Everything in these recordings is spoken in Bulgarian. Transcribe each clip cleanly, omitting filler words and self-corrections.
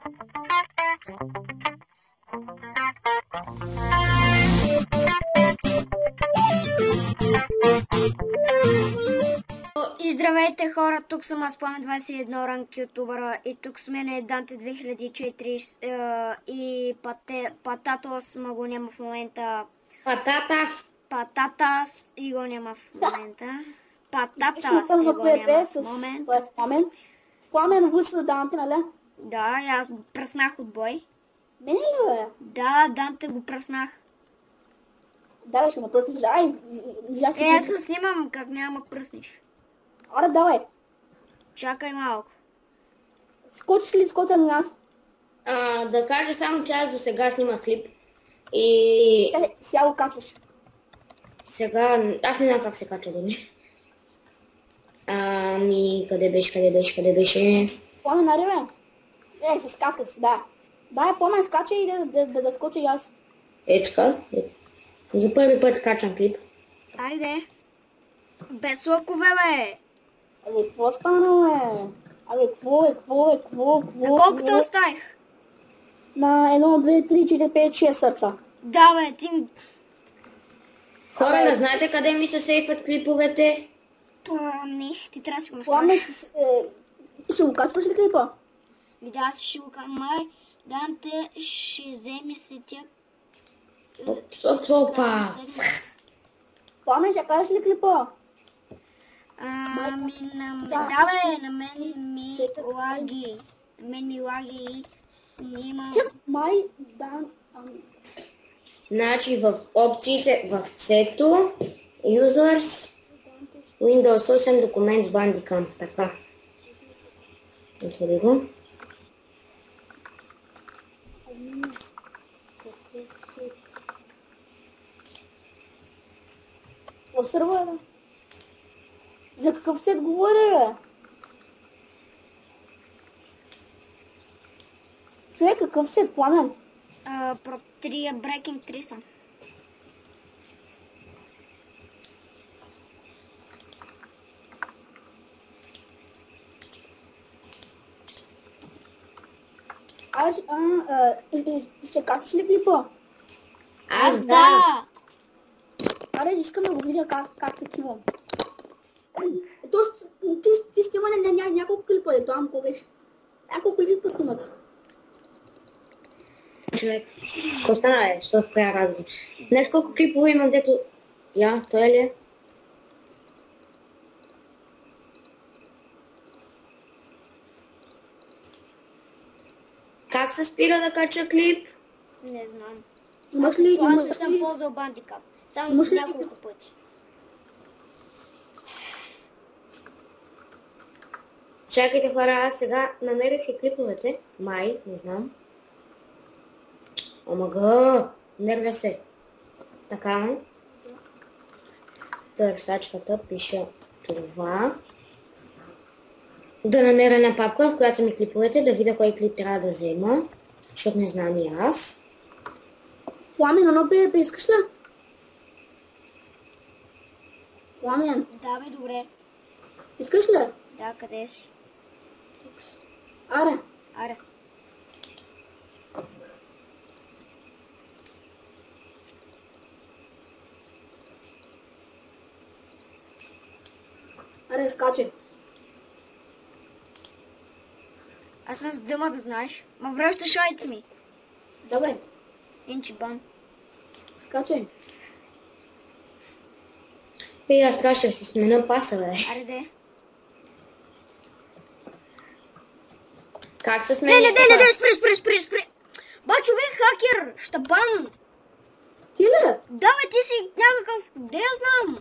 И здравейте хора, тук съм аз, Пламен 21, ранг ютубъра, и тук с мен е Данте 2004 и Пататос, ма го няма в момента. Пататас и го няма в момента. Пататас и го няма в момента. Пламен върса Данте, нали? Да, и аз го пръснах от бой. Мене ли бе? Да, Данте го пръснах. Давай, ще ме пръснеш. Ай, аз се снимам, как няма пръснеш. Аре, давай. Чакай малко. Скочиш ли, скоча на нас? Да кажа само, че аз до сега снимах клип. И Сега го качваш. сега, аз не знам как се кача, дали. Къде беше? Пламен, аре бе. С каската си, да. Дай, Пламен, скача и да скоча и аз. Така. За първи път качвам клип. Айде. Без лъкове, бе. Абе, какво стана, бе? Абе, какво? Колко те оставих? На 1, 2, 3, 4, 5, 6 сърца. Да, бе, ти... Хора, не знаете къде ми се сейфат клиповете? Не, ти трябва да си го Пламен, наставиш. ще го качваш ли клипа? Да, аз ще го кажа. Данте ще вземе се тя... Опа! Пламен, ще кажеш ли клипа? Да, бе, на мен ми лаги. На мен ми лаги и снимам. Май, да... Значи в опциите, в C-то, Users, Windows 8 Documents Bandicam. Така. Отвори го. В сървъра, да. За какъв сет говоря, бе? Човек, какъв сет, Пламен? Про 3 Breaking 3 съм. Ще качваш ли клипа? Аз да! Аре, искам да го видя как такива. Ти снима няколко клипа, ето, какво беше? Няколко клипа снимат. Човек, какво стана, бе? Що спря разговор? Знаеш колко клипове имам, дето... той ли е? Как се спира да кача клип? Не знам. Имаш ли... Аз не съм ползвал бандикап. Само няколко пъти. Чакайте, хора, аз сега намерих си клиповете. Май, не знам. Омага, нервя се. Така. Търсачката пише това. Да намеря една папка, в която са ми клиповете, да видя кой клип трябва да взема. Защото не знам и аз. Пламен, едно пе искаш ли? Пламен. Да, бе, добре. Искаш ли? Да, къде си? Аре. Аре. Аре, скачай. Аз съм с дъма, да знаеш. Ма връщаш айти ми. Давай, Инчи бан. скачай. Аз трябваше да си смена паса, бе. Аре, де. Как се смени? Не, спри. Ба, човек, хакер, щабан. Ти ли? Да, бе, ти си някакъв... Де я знам?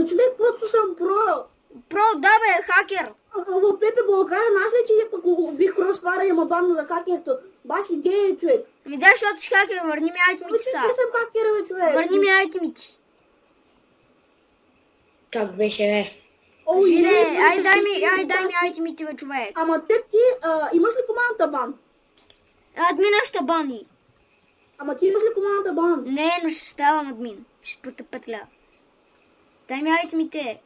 Човек, просто съм про. Про, да, бе, хакер. В Пепе България, знаеш ли, че пък убих Кросфара и ма бавно за хакерство. Баси гей, човек. Ми дай, защото си хакер, върни ми айтимите са. Не съм хакер, бе, човек. Върни ми айтимите. Как беше, бе? Кажи, ай дай ми айтимите, бе, човек. Ама те ти, имаш ли командата бан? Админа ще бани. Ама ти имаш ли командата бан? Не, но ще ставам админ. Ще потъпетля. Дай ми айтимите.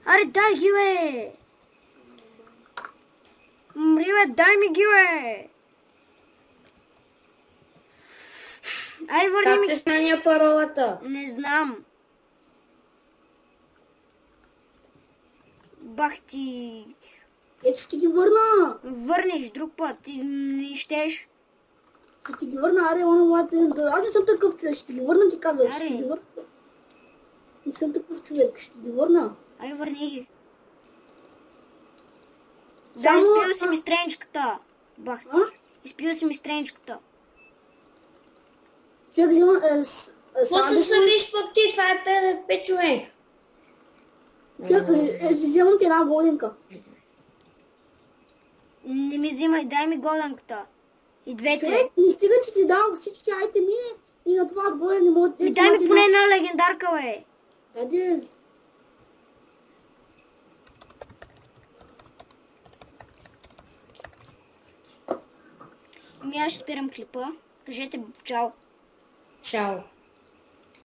Аре, дай ги, бе. Мри, бе, дай ми ги, бе! Ай, върни Как ми... се сменя паролата? Не знам. Бах ти... Ето ще ги върна. Върнеш друг път. Ти не щеш. Ще ти ги върна, аре, аз не съм такъв човек, ще ги върна, ти казах, ще Аре. ги върна. Не съм такъв човек, ще ги върна. Ай, върни ги. Да, Само- изпил си ми страничката. Бах ти. А? Изпил си ми страничката. Човек взема... Какво се събиш пък ти? Това е 5 човек. Човек, вземам ти една годинка. Не ми взимай, дай ми годанката. И двете. Човек, не стига, че ти давам всички айтеми и на това отгоре не мога... Ми дай ми поне една легендарка, бе. Даде. Ами аз ще спирам клипа. Кажете чао. Чао.